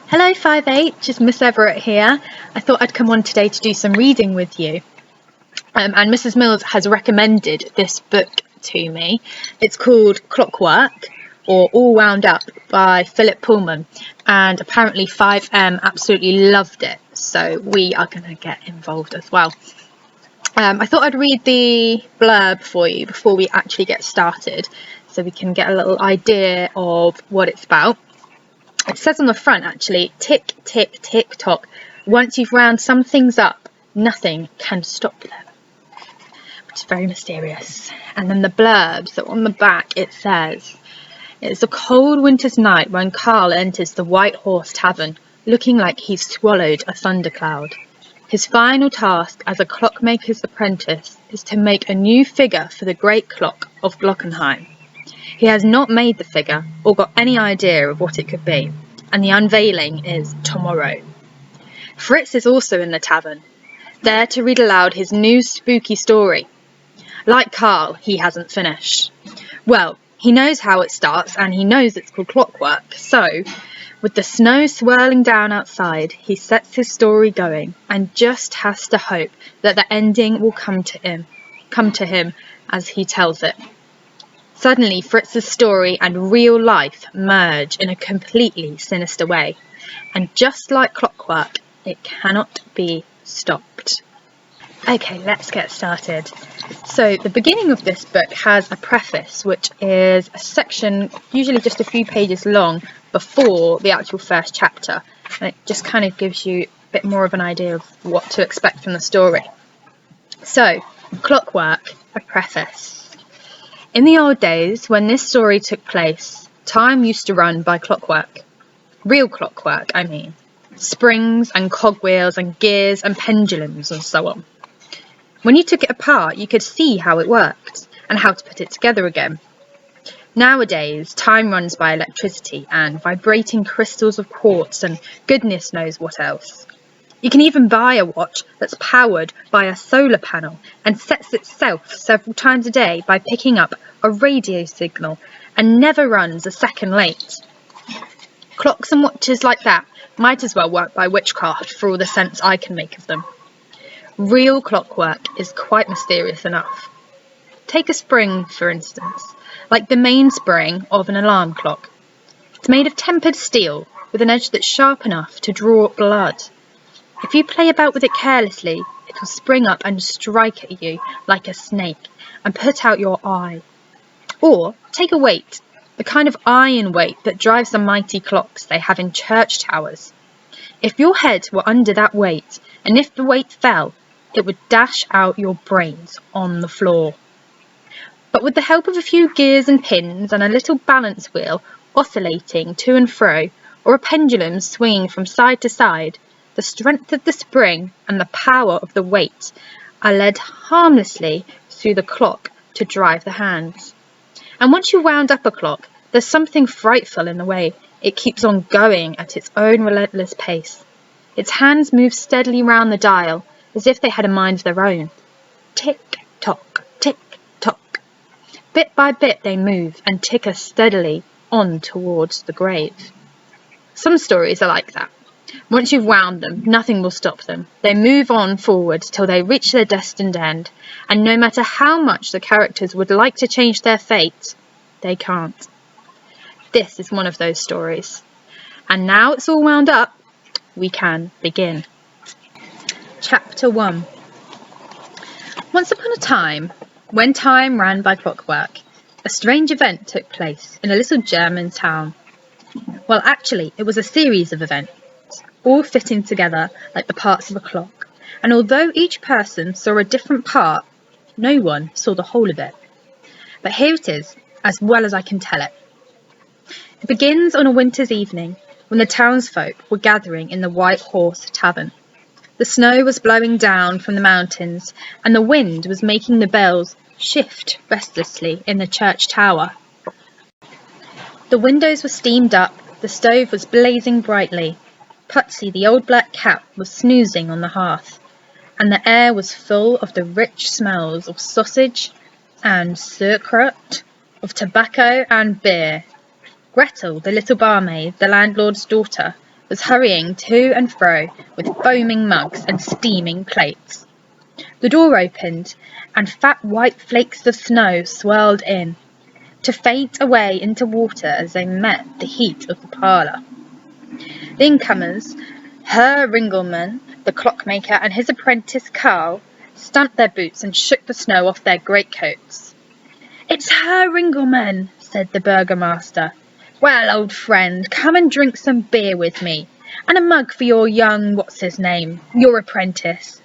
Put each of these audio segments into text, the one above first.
Hello 5-8, just Miss Everatt here. I thought I'd come on today to do some reading with you. And Mrs. Mills has recommended this book to me. It's called Clockwork, or All Wound Up by Philip Pullman. And apparently 5M absolutely loved it, so we are going to get involved as well. I thought I'd read the blurb for you before we actually get started, so we can get a little idea of what it's about. It says on the front, actually, tick, tick, tick, tock. Once you've wound some things up, nothing can stop them. Which is very mysterious. And then the blurb, so on the back it says, it's a cold winter's night when Carl enters the White Horse Tavern, looking like he's swallowed a thundercloud. His final task as a clockmaker's apprentice is to make a new figure for the great clock of Glockenheim. He has not made the figure or got any idea of what it could be, and the unveiling is tomorrow. Fritz is also in the tavern, there to read aloud his new spooky story. Like Carl, he hasn't finished. Well, he knows how it starts and he knows it's called Clockwork, so with the snow swirling down outside, he sets his story going and just has to hope that the ending will come to him as he tells it. Suddenly, Fritz's story and real life merge in a completely sinister way, and just like clockwork, it cannot be stopped. Okay, let's get started. So the beginning of this book has a preface, which is a section, usually just a few pages long, before the actual first chapter, and it just kind of gives you a bit more of an idea of what to expect from the story. So, Clockwork, a preface. In the old days, when this story took place, time used to run by clockwork. Real clockwork, I mean. Springs and cogwheels and gears and pendulums and so on. When you took it apart, you could see how it worked and how to put it together again. Nowadays, time runs by electricity and vibrating crystals of quartz and goodness knows what else. You can even buy a watch that's powered by a solar panel and sets itself several times a day by picking up a radio signal and never runs a second late. Clocks and watches like that might as well work by witchcraft for all the sense I can make of them. Real clockwork is quite mysterious enough. Take a spring, for instance, like the mainspring of an alarm clock. It's made of tempered steel with an edge that's sharp enough to draw blood. If you play about with it carelessly, it will spring up and strike at you like a snake and put out your eye. Or take a weight, the kind of iron weight that drives the mighty clocks they have in church towers. If your head were under that weight, and if the weight fell, it would dash out your brains on the floor. But with the help of a few gears and pins and a little balance wheel oscillating to and fro, or a pendulum swinging from side to side, the strength of the spring and the power of the weight are led harmlessly through the clock to drive the hands. And once you've wound up a clock, there's something frightful in the way it keeps on going at its own relentless pace. Its hands move steadily round the dial as if they had a mind of their own. Tick-tock, tick-tock. Bit by bit they move and tick us steadily on towards the grave. Some stories are like that. Once you've wound them, nothing will stop them. They move on forward till they reach their destined end, and no matter how much the characters would like to change their fate, they can't. This is one of those stories. And now it's all wound up, we can begin. Chapter 1. Once upon a time, when time ran by clockwork, a strange event took place in a little German town. Well, actually, it was a series of events, all fitting together like the parts of a clock, and although each person saw a different part, no one saw the whole of it. But here it is, as well as I can tell it. It begins on a winter's evening, when the townsfolk were gathering in the White Horse Tavern. The snow was blowing down from the mountains, and the wind was making the bells shift restlessly in the church tower. The windows were steamed up, the stove was blazing brightly. Putsy, the old black cat, was snoozing on the hearth, and the air was full of the rich smells of sausage and sauerkraut, of tobacco and beer. Gretel, the little barmaid, the landlord's daughter, was hurrying to and fro with foaming mugs and steaming plates. The door opened, and fat white flakes of snow swirled in, to faint away into water as they met the heat of the parlour. The incomers, Herr Ringelmann, the clockmaker, and his apprentice Karl, stamped their boots and shook the snow off their greatcoats. "It's Herr Ringelmann," said the burgomaster. "Well, old friend, come and drink some beer with me, and a mug for your young what's-his-name, your apprentice."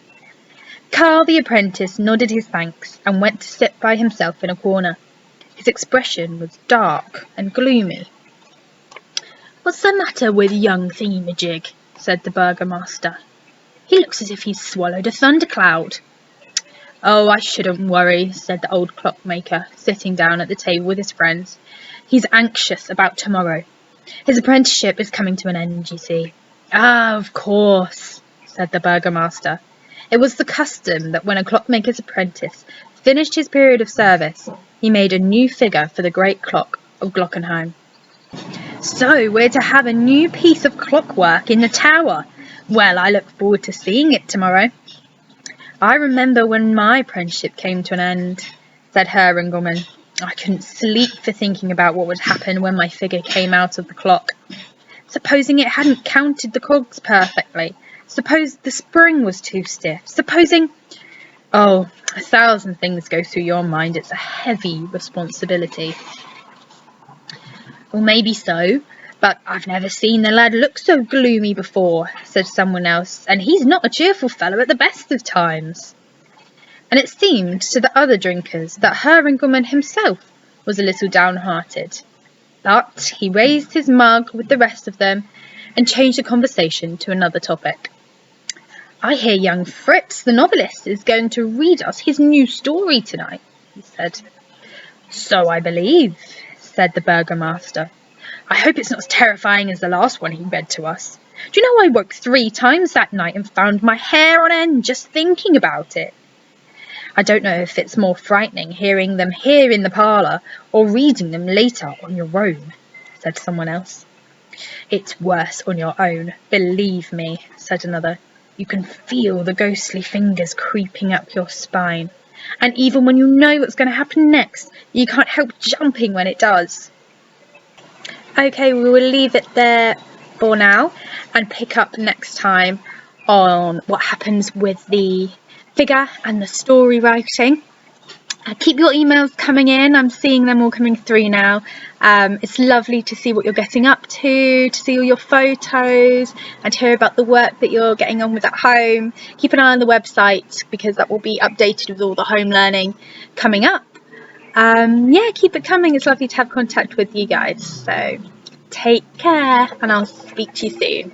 Karl the apprentice nodded his thanks and went to sit by himself in a corner. His expression was dark and gloomy. "What's the matter with young thingamajig?" said the burgomaster. "He looks as if he's swallowed a thundercloud." "Oh, I shouldn't worry," said the old clockmaker, sitting down at the table with his friends. "He's anxious about tomorrow. His apprenticeship is coming to an end, you see." "Ah, of course," said the burgomaster. It was the custom that when a clockmaker's apprentice finished his period of service, he made a new figure for the great clock of Glockenheim. "So we're to have a new piece of clockwork in the tower. Well, I look forward to seeing it tomorrow." "I remember when my apprenticeship came to an end," said Herr Ringelmann. "I couldn't sleep for thinking about what would happen when my figure came out of the clock. Supposing it hadn't counted the cogs perfectly. Suppose the spring was too stiff. Supposing... Oh, 1,000 things go through your mind. It's a heavy responsibility." "Well, maybe so, but I've never seen the lad look so gloomy before," said someone else, "and he's not a cheerful fellow at the best of times." And it seemed to the other drinkers that Herr Ringelmann himself was a little downhearted. But he raised his mug with the rest of them and changed the conversation to another topic. "I hear young Fritz, the novelist, is going to read us his new story tonight," he said. "So I believe," said the burgomaster. "I hope it's not as terrifying as the last one he read to us. Do you know I woke 3 times that night and found my hair on end just thinking about it?" "I don't know if it's more frightening hearing them here in the parlour or reading them later on your own," said someone else. "It's worse on your own, believe me," said another. "You can feel the ghostly fingers creeping up your spine, and even when you know what's going to happen next, you can't help jumping when it does." Okay, we will leave it there for now and pick up next time on what happens with the figure and the story writing. Keep your emails coming in. I'm seeing them all coming through now. It's lovely to see what you're getting up to see all your photos and to hear about the work that you're getting on with at home. Keep an eye on the website because that will be updated with all the home learning coming up. Yeah, keep it coming. It's lovely to have contact with you guys. So take care and I'll speak to you soon.